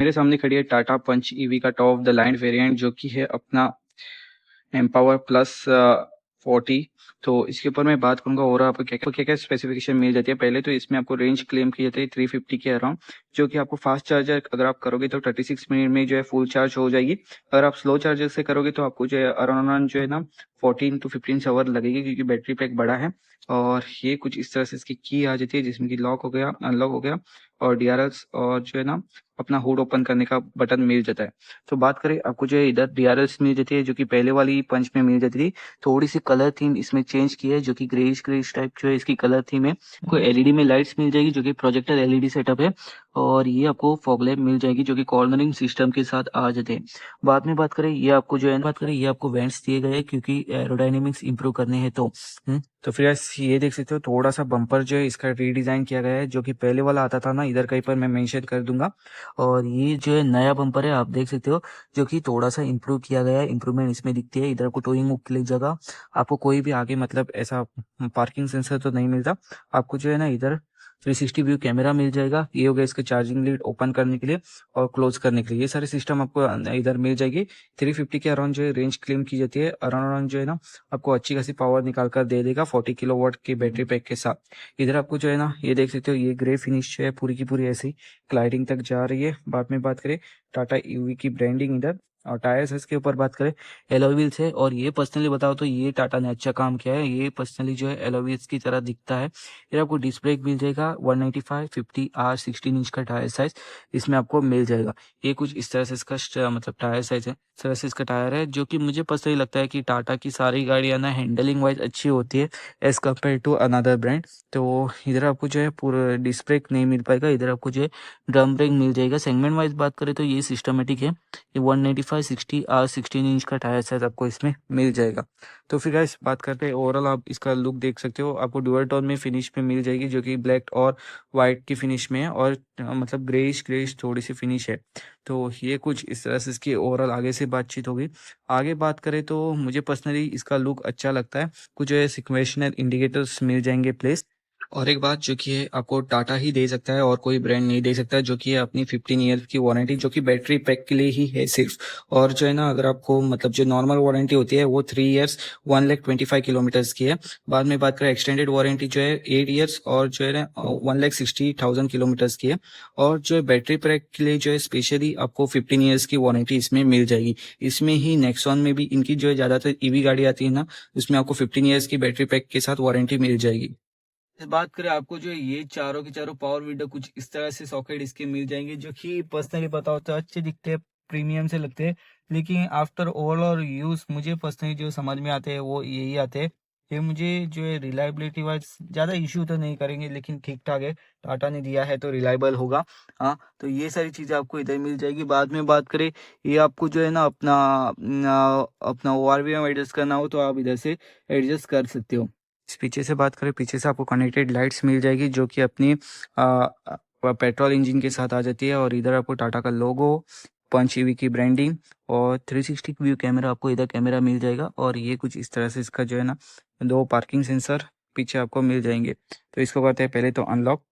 मेरे सामने खड़ी है टाटा पंच ईवी का top of the line variant जो कि है अपना एम्पावर प्लस 40। तो इसके ऊपर मैं बात करूंगा और आपको क्या क्या स्पेसिफिकेशन मिल जाती है। पहले तो इसमें आपको रेंज क्लेम की जाती है 350 के अराउंड, जो कि आपको फास्ट चार्जर अगर आप करोगे तो 36 मिनट में जो है फुल चार्ज हो जाएगी। अगर आप स्लो चार्जर से करोगे तो आपको जो है अराउंड जो है ना 14 to 15 आवर लगेगी, क्योंकि बैटरी पैक बड़ा है। और ये कुछ इस तरह से इसकी की आ जाती है, जिसमें कि लॉक हो गया, अनलॉक हो गया, और डीआरएल्स और जो है ना अपना हुड ओपन करने का बटन मिल जाता है। तो बात करें, आपको जो है इधर डीआरएल्स मिल जाती है, जो कि पहले वाली पंच में मिल जाती थी। थोड़ी सी कलर थीम इसमें चेंज की है, जो कि ग्रेइश ग्रेइश टाइप जो है इसकी कलर थीम है। आपको एलईडी में लाइट्स मिल जाएगी, जो कि प्रोजेक्टर एलईडी सेटअप है। और ये आपको फॉग लैम्प मिल जाएगी, जो कि कॉर्नरिंग सिस्टम के साथ आ जाते हैं। बाद में बात करें, ये आपको जो है ये आपको वेंट्स दिए गए हैं, क्योंकि एरोडायनेमिक्स इंप्रूव करने हैं। तो फिर ये देख सकते हो, थोड़ा सा बम्पर जो है इसका रीडिजाइन किया गया है, जो कि पहले वाला आता था ना, इधर कहीं पर मैं मेंशन कर दूंगा। और ये जो है नया बम्पर है, आप देख सकते हो, जो कि थोड़ा सा इंप्रूव किया गया है। इंप्रूवमेंट इसमें दिखती है। इधर आपको टोइंग हुक के लिए जगह, आपको कोई भी आगे मतलब ऐसा पार्किंग सेंसर तो नहीं मिलता। आपको जो है ना इधर 360 व्यू कैमरा मिल जाएगा। ये हो गया इसका चार्जिंग लीड ओपन करने के लिए और क्लोज करने के लिए। ये सारे सिस्टम आपको इधर मिल जाएगी। 350 के अराउंड जो है रेंज क्लेम की जाती है। अराउंड जो है ना आपको अच्छी खासी पावर निकाल कर दे देगा 40 किलोवाट की बैटरी पैक के साथ। इधर आपको जो है ना ये देख सकते हो, ये ग्रे फिनिश जो है पूरी की पूरी ऐसी ग्लाइडिंग तक जा रही है। बाद में बात करें टाटा ईवी की ब्रांडिंग इधर, और टायर्स इसके ऊपर बात करें एलॉय व्हील्स है। और ये पर्सनली बताओ तो ये टाटा ने अच्छा काम किया है। ये पर्सनली जो है एलॉय व्हील्स की तरह दिखता है। फिर आपको डिस्क ब्रेक मिल जाएगा 195 50 R 16 इंच का टायर साइज इसमें आपको मिल जाएगा। ये कुछ इस तरह से इसका मतलब टायर साइज है, इस तरह से इसका टायर है, जो कि मुझे पर्सनली लगता है कि टाटा की सारी गाड़ियां ना हैंडलिंग वाइज अच्छी होती है as compare to another brand. तो इधर आपको जो है पूरा डिस्क ब्रेक नहीं मिल पाएगा। इधर आपको जो है ड्रम ब्रेक मिल जाएगा। सेगमेंट वाइज बात करें तो ये सिस्टमेटिक है। ये 195 60 R 16 इंच का टायर साइज आपको इसमें मिल जाएगा। तो फिर गाइस बात करते हैं ओवरऑल, आप इसका लुक देख सकते हो। आपको डुअल टोन में फिनिश में मिल जाएगी, जो कि ब्लैक और वाइट की फिनिश में है, और मतलब ग्रेइश ग्रेइश थोड़ी सी फिनिश है। तो ये कुछ इस तरह से इसकी ओवरऑल आगे से बातचीत होगी। आगे बात करें तो मुझे पर्सनली इसका लुक अच्छा लगता है। कुछ जो है सिक्वेशनल इंडिकेटर्स मिल जाएंगे प्लेस। और एक बात जो कि है आपको टाटा ही दे सकता है और कोई ब्रांड नहीं दे सकता, जो कि है अपनी 15 ईयर की वारंटी, जो कि बैटरी पैक के लिए ही है सिर्फ। और जो है ना अगर आपको मतलब जो नॉर्मल वारंटी होती है वो 3 ईयर्स 1,25,000 किलोमीटर्स की है। बाद में बात करें एक्सटेंडेड वारंटी जो है 8 ईयर्स और जो है ना 1,60,000 किलोमीटर्स की है। और जो है बैटरी पैक के लिए जो है स्पेशली आपको 15 ईयर्स की वारंटी इसमें मिल जाएगी। इसमें ही नेक्सॉन में भी इनकी जो है ज्यादातर ईवी गाड़ी आती है ना, उसमें आपको 15 ईयर्स की बैटरी पैक के साथ वारंटी मिल जाएगी। बात करें, आपको जो ये चारों के चारों पावर विंडो कुछ इस तरह से सॉकेट इसके मिल जाएंगे, जो कि पर्सनली बताओ तो अच्छे दिखते हैं, प्रीमियम से लगते हैं। लेकिन आफ्टर ओवरऑल यूज मुझे पर्सनली जो समझ में आते हैं वो यही आते हैं। ये मुझे जो है रिलायबिलिटी वाइज ज़्यादा इश्यू तो नहीं करेंगे, लेकिन ठीक ठाक है। टाटा ने दिया है तो रिलायबल होगा। हाँ, तो ये सारी चीज़ें आपको इधर मिल जाएगी। बाद में बात करें, ये आपको जो है ना अपना ORVM एडजस्ट करना हो तो आप इधर से एडजस्ट कर सकते हो। पीछे से बात करें, पीछे से आपको कनेक्टेड लाइट्स मिल जाएगी, जो कि अपनी पेट्रोल इंजन के साथ आ जाती है। और इधर आपको टाटा का लोगो, पंच ईवी की ब्रांडिंग, और 360 व्यू कैमरा, आपको इधर कैमरा मिल जाएगा। और ये कुछ इस तरह से इसका जो है ना 2 पार्किंग सेंसर पीछे आपको मिल जाएंगे। तो इसको करते हैं पहले तो अनलॉक।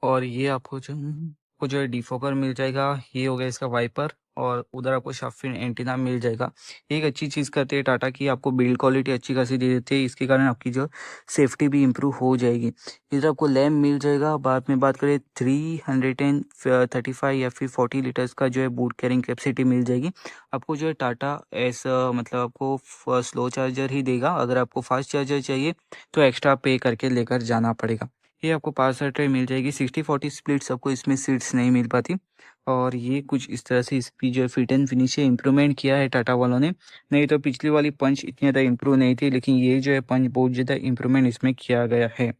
और ये आपको जो है डिफोकर मिल जाएगा। ये हो गया इसका वाइपर, और उधर आपको शार्प एंटीना मिल जाएगा। एक अच्छी चीज़ करते हैं टाटा की, आपको बिल्ड क्वालिटी अच्छी खासी दे देते हैं, इसके कारण आपकी जो सेफ्टी भी इम्प्रूव हो जाएगी। इधर आपको लैम्प मिल जाएगा। बाद में बात करें 335 या फिर 40 लीटर्स का जो है बूट कैरिंग कैपेसिटी मिल जाएगी। आपको जो है टाटा ऐसा मतलब आपको स्लो चार्जर ही देगा। अगर आपको फास्ट चार्जर चाहिए तो एक्स्ट्रा पे करके लेकर जाना पड़ेगा। ये आपको पार्सल ट्रे मिल जाएगी। 60-40 स्प्लिट्स आपको इसमें सीट्स नहीं मिल पाती। और ये कुछ इस तरह से इसकी जो फिट एंड फिनिश है इम्प्रूवमेंट किया है टाटा वालों ने। नहीं तो पिछली वाली पंच इतनी ज़्यादा इम्प्रूव नहीं थी, लेकिन ये जो है पंच बहुत ज़्यादा इम्प्रूवमेंट इसमें किया गया है।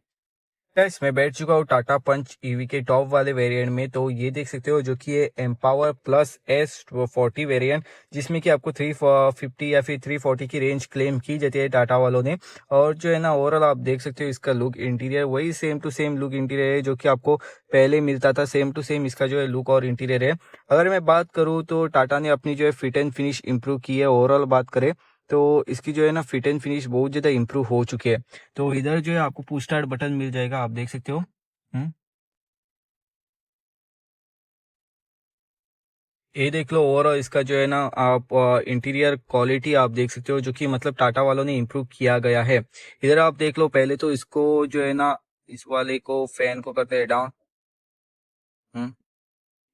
गाइस, मैं बैठ चुका हूँ टाटा पंच ईवी के टॉप वाले वेरिएंट में। तो ये देख सकते हो, जो कि ये एम्पावर प्लस S40 वेरिएंट, जिसमें कि आपको 350 या फिर 340 की रेंज क्लेम की जाती है टाटा वालों ने। और जो है ना ओवरऑल आप देख सकते हो, इसका लुक इंटीरियर वही same to same look interior है, जो कि आपको पहले मिलता था। सेम टू सेम इसका जो है लुक और इंटीरियर है। अगर मैं बात करूँ तो टाटा ने अपनी जो है फिट एंड फिनिश इंप्रूव की है। ओवरऑल बात करें तो इसकी जो है ना फिट एंड फिनिश बहुत ज़्यादा इंप्रूव हो चुकी है। तो इधर जो है आपको पुश स्टार्ट बटन मिल जाएगा, आप देख सकते हो। ये देख लो। और इसका जो है ना आप इंटीरियर क्वालिटी आप देख सकते हो, जो कि मतलब टाटा वालों ने इम्प्रूव किया गया है। इधर आप देख लो, पहले तो इसको जो है ना, इस वाले को फैन को करते हैं डाउन।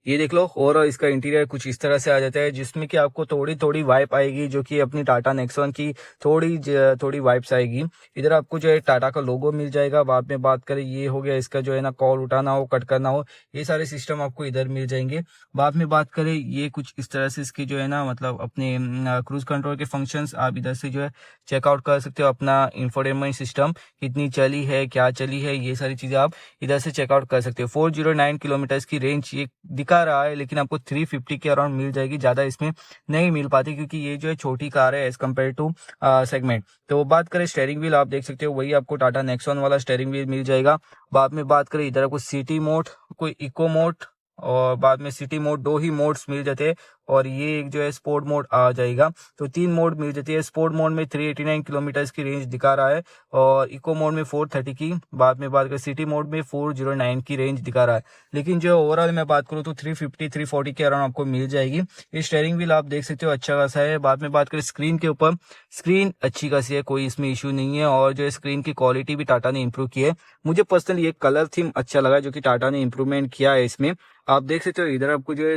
ये देख लो। और इसका इंटीरियर कुछ इस तरह से आ जाता है, जिसमें कि आपको थोड़ी थोड़ी वाइब आएगी, जो कि अपनी टाटा नेक्सॉन की थोड़ी वाइब्स आएगी। इधर आपको जो है टाटा का लोगो मिल जाएगा। बाद में बात करें, ये हो गया इसका जो है ना, कॉल उठाना हो, कट करना हो, ये सारे सिस्टम आपको इधर मिल जाएंगे। बाद में बात करें, ये कुछ इस तरह से इसकी जो है ना, मतलब अपने क्रूज कंट्रोल के फंक्शंस आप इधर से जो है चेकआउट कर सकते हो। अपना इंफोटेनमेंट सिस्टम कितनी चली है, क्या चली है, ये सारी चीजें आप इधर से चेकआउट कर सकते हो। 409 किलोमीटर की रेंज ये दिखा रहा है, लेकिन आपको 350 के अराउंड मिल जाएगी, ज्यादा इसमें नहीं मिल पाती, क्योंकि ये जो है छोटी कार है एज कम्पेयर टू सेगमेंट। तो बात करें स्टेयरिंग व्हील, आप देख सकते हो वही आपको टाटा नेक्सॉन वाला स्टेयरिंग व्हील मिल जाएगा। बाद में बात करें, इधर आपको सिटी मोड, कोई इको मोड, और बाद में सिटी मोड, दो ही मोड्स मिल जाते हैं। और ये एक जो है स्पोर्ट मोड आ जाएगा। तो 3 मोड मिल जाती है। स्पोर्ट मोड में 389 किलोमीटर की रेंज दिखा रहा है, और इको मोड में 430 की, बाद में बात करें सिटी मोड में 409 की रेंज दिखा रहा है। लेकिन जो ओवरऑल मैं बात करूँ तो 350 340 के अराउंड आपको मिल जाएगी। ये स्टेयरिंग व्हील आप देख सकते हो अच्छा खासा है। बाद में बात करें स्क्रीन के ऊपर, स्क्रीन अच्छी खासी है, कोई इसमें इशू नहीं है। और जो स्क्रीन की क्वालिटी भी टाटा ने इम्प्रूव की है। मुझे पर्सनली ये कलर थीम अच्छा लगा, जो कि टाटा ने इम्प्रूवमेंट किया है इसमें। आप देख सकते हो इधर आपको जो है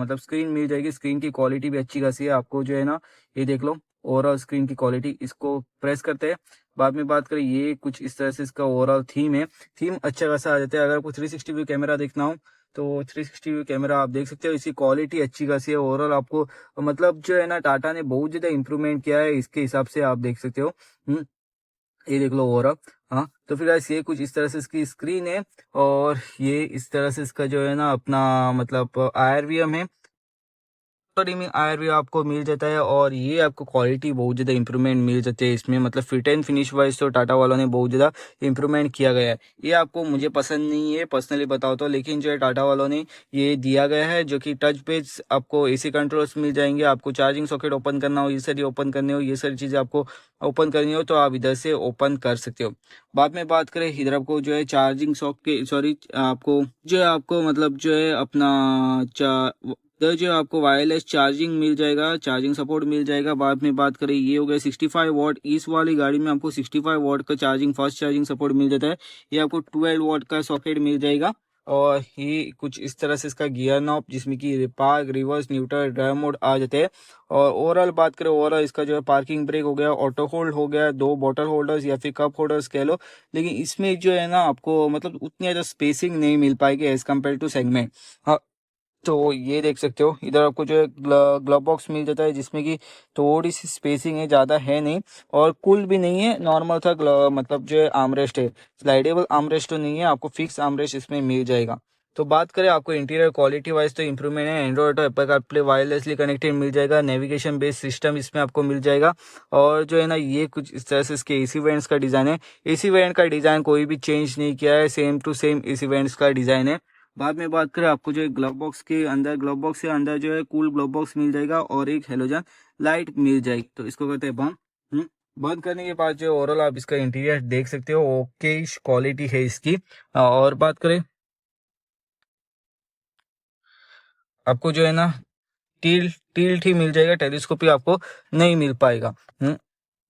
मतलब स्क्रीन मिल जाएगी। स्क्रीन की क्वालिटी भी अच्छी खासी है, आपको जो है ना, ये देख लो ओवरऑल स्क्रीन की क्वालिटी। इसको प्रेस करते हैं। बाद में बात करें, ये कुछ इस तरह से इसका ओवरऑल थीम है। थीम अच्छा खासा आ जाता है। अगर आपको 360 व्यू कैमरा देखना हो तो 360 व्यू कैमरा आप देख सकते हो। इसकी क्वालिटी अच्छी खासी है ओवरऑल। आपको मतलब जो है ना, टाटा ने बहुत ज्यादा इंप्रूवमेंट किया है, इसके हिसाब से आप देख सकते हो। ये देख लो ओवरऑल। हाँ, तो फिर ये कुछ इस तरह से इसकी स्क्रीन है। और ये इस तरह से इसका जो है ना, अपना मतलब IRVM है। में आयर आपको मिल जाता है। और ये आपको क्वालिटी बहुत ज़्यादा इंप्रूवमेंट मिल जाती है इसमें। मतलब फिट एंड फिनिश वाइज तो टाटा वालों ने बहुत ज़्यादा इंप्रूवमेंट किया गया है। ये आपको मुझे पसंद नहीं है पर्सनली बताओ तो, लेकिन जो है टाटा वालों ने ये दिया गया है, जो कि टच पेज आपको AC कंट्रोल्स मिल जाएंगे। आपको चार्जिंग सॉकेट ओपन करना हो, ये सारी ओपन करनी हो, ये सारी चीज़ें आपको ओपन करनी हो तो आप इधर से ओपन कर सकते हो। बाद में बात करें, इधर आपको जो है चार्जिंग सॉकेट, सॉरी, आपको जो है आपको मतलब जो है अपना तो जो आपको वायरलेस चार्जिंग मिल जाएगा, चार्जिंग सपोर्ट मिल जाएगा। बाद में बात करें, ये हो गया 65 वॉट। इस वाली गाड़ी में आपको 65 वॉट का चार्जिंग, फास्ट चार्जिंग सपोर्ट मिल जाता है। ये आपको 12 वॉट का सॉकेट मिल जाएगा। और ये कुछ इस तरह से इसका गियर नॉब, जिसमें कि park, reverse, neutral, drive mode आ जाते हैं। और ओवरऑल बात करें, ओवरऑल इसका जो है पार्किंग ब्रेक हो गया, ऑटो होल्ड हो गया, 2 बॉटल होल्डर्स या फिर कप होल्डर्स कह लो। लेकिन इसमें जो है ना, आपको मतलब उतनी ज़्यादा स्पेसिंग नहीं मिल पाएगी एज कम्पेयर टू सेगमेंट। हाँ, तो ये देख सकते हो इधर आपको जो है ग्लव बॉक्स मिल जाता है, जिसमें कि थोड़ी सी स्पेसिंग है, ज़्यादा है नहीं। और कूल भी नहीं है, नॉर्मल था मतलब जो है आर्मरेस्ट है। स्लाइडेबल आर्मरेस्ट तो नहीं है, आपको फिक्स आर्मरेस्ट इसमें मिल जाएगा। तो बात करें आपको इंटीरियर क्वालिटी वाइज, तो इंप्रूवमेंट है। एंड्रॉइड और एप्पल कारप्ले वायरलेसली कनेक्टेड मिल जाएगा। नेविगेशन बेस्ड सिस्टम इसमें आपको मिल जाएगा। और जो है ना, ये कुछ इस तरह से इसके AC वेंट्स का डिज़ाइन है। AC वेंट का डिज़ाइन कोई भी चेंज नहीं किया है, same to same AC vents का डिज़ाइन है। बाद में बात करें, आपको जो है ग्लव बॉक्स के अंदर, ग्लव बॉक्स के अंदर जो है कूल ग्लव बॉक्स मिल जाएगा, और एक हेलोजन लाइट मिल जाएगी। तो इसको करते हैं बंद। बंद करने के बाद जो ओवरऑल आप इसका इंटीरियर देख सकते हो, ओके क्वालिटी है इसकी। और बात करें, आपको जो है ना, टिल्ट ही मिल जाएगा, टेलीस्कोपी आपको नहीं मिल पाएगा।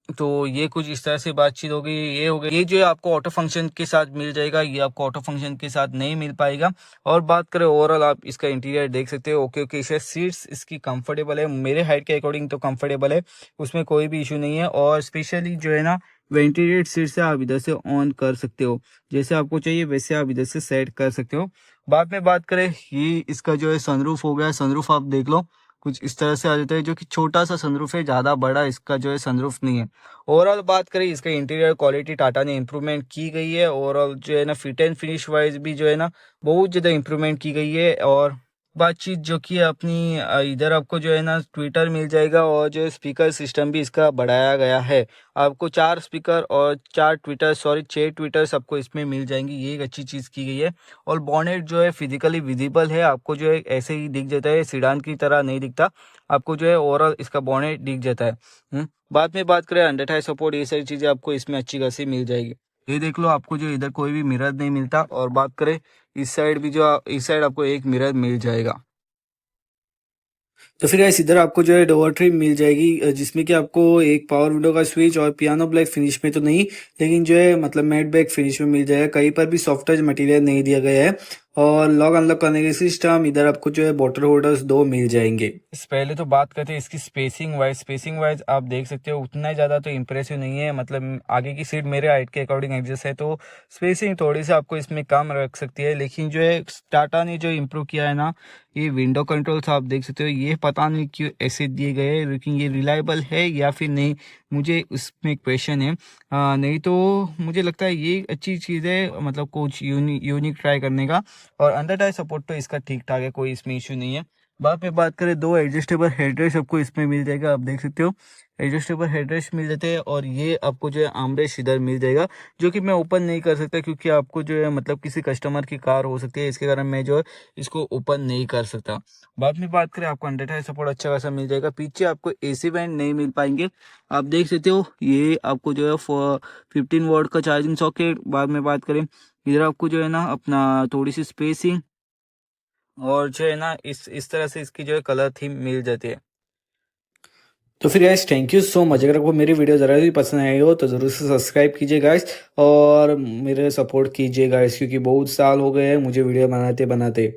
तो ये कुछ इस तरह से बातचीत होगी। ये हो गई, ये जो है आपको ऑटो फंक्शन के साथ मिल जाएगा, ये आपको ऑटो फंक्शन के साथ नहीं मिल पाएगा। और बात करें ओवरऑल, आप इसका इंटीरियर देख सकते हो, ओके ओके। सीट्स इसकी कंफर्टेबल है, मेरे हाइट के अकॉर्डिंग तो कंफर्टेबल है, उसमें कोई भी इशू नहीं है। और स्पेशली जो है ना, वेंटिलेटेड सीट से आप इधर से ऑन कर सकते हो, जैसे आपको चाहिए वैसे आप इधर से सेट कर सकते हो। बाद में बात करें, ये इसका जो है सनरूफ हो गया। सनरूफ आप देख लो, कुछ इस तरह से आ जाता है, जो कि छोटा सा सनरूफ है, ज़्यादा बड़ा इसका जो है सनरूफ नहीं है। ओवरऑल बात करें, इसका इंटीरियर क्वालिटी टाटा ने इंप्रूवमेंट की गई है। ओवरऑल जो है ना, फिट एंड फिनिश वाइज भी जो है ना, बहुत ज़्यादा इंप्रूवमेंट की गई है। और बातचीत जो कि अपनी इधर आपको जो है ना, ट्विटर मिल जाएगा, और जो स्पीकर सिस्टम भी इसका बढ़ाया गया है। आपको 4 स्पीकर और 4 ट्विटर, सॉरी 6 ट्विटर सबको इसमें मिल जाएंगी, ये एक अच्छी चीज़ की गई है। और बॉनेट जो है फिजिकली विजिबल है, आपको जो है ऐसे ही दिख जाता है, सीडान की तरह नहीं दिखता, आपको जो है ओवरऑल इसका बॉनेट दिख जाता है। बाद में बात करें अंडर टायर सपोर्ट, ये सारी चीज़ें आपको इसमें अच्छी खासी मिल जाएगी। ये देख लो, आपको जो इधर कोई भी मिरर नहीं मिलता। और बात करें इस साइड भी, जो इस साइड आपको एक मिरर मिल जाएगा। तो फिर गाइस इधर आपको जो है डोर ट्रिम मिल जाएगी, जिसमें कि आपको एक पावर विंडो का स्विच और पियानो ब्लैक फिनिश में तो नहीं, लेकिन जो है मतलब मैट ब्लैक फिनिश में मिल जाएगा। कहीं पर भी सॉफ्ट टच मटेरियल नहीं दिया गया है। और लॉक अनलॉक करने के सिस्टम इधर आपको जो है बॉटल होल्डर्स दो मिल जाएंगे। इस पहले तो बात करते हैं इसकी स्पेसिंग वाइज आप देख सकते हो उतना ही ज़्यादा तो इम्प्रेसिव नहीं है, मतलब आगे की सीट मेरे हाइट के अकॉर्डिंग एडजस्ट है, तो स्पेसिंग थोड़ी सी आपको इसमें कम रख सकती है। लेकिन जो है टाटा ने जो इम्प्रूव किया है ना, ये विंडो कंट्रोल्स आप देख सकते हो, ये पता नहीं क्यों ऐसे दिए गए हैं, लेकिन ये रिलायबल है या फिर नहीं, मुझे उसमें क्वेश्चन है। नहीं तो मुझे लगता है ये अच्छी चीज़ है, मतलब कुछ यूनिक ट्राई करने का। और अंडर टायर सपोर्ट तो इसका ठीक ठाक है, कोई इसमें इशू नहीं है। बाद में बात करें, दो एडजस्टेबल हेडरेस्ट आपको इसमें मिल जाएगा, आप देख सकते हो एडजस्टेबल हेडरेस्ट मिल जाते हैं। और ये आपको जो है आर्मरेस्ट इधर मिल जाएगा, जो कि मैं ओपन नहीं कर सकता क्योंकि आपको जो है मतलब किसी कस्टमर की कार हो सकती है, इसके कारण मैं जो है इसको ओपन नहीं कर सकता। बाद में बात करें, आपको अंडर टायर सपोर्ट अच्छा खासा मिल जाएगा। पीछे आपको एसी वेंट नहीं मिल पाएंगे, आप देख सकते हो ये आपको जो है 15 वॉट का चार्जिंग सॉकेट। बाद में बात करें, इधर आपको जो है ना अपना थोड़ी सी स्पेसिंग और जो है ना इस तरह से इसकी जो है कलर थीम मिल जाती है। तो फिर guys thank you so much. अगर आपको मेरी वीडियो ज़रा भी पसंद आई हो तो ज़रूर से सब्सक्राइब कीजिए गाइस, और मेरे सपोर्ट कीजिए गाइस, क्योंकि बहुत साल हो गए हैं मुझे वीडियो बनाते बनाते।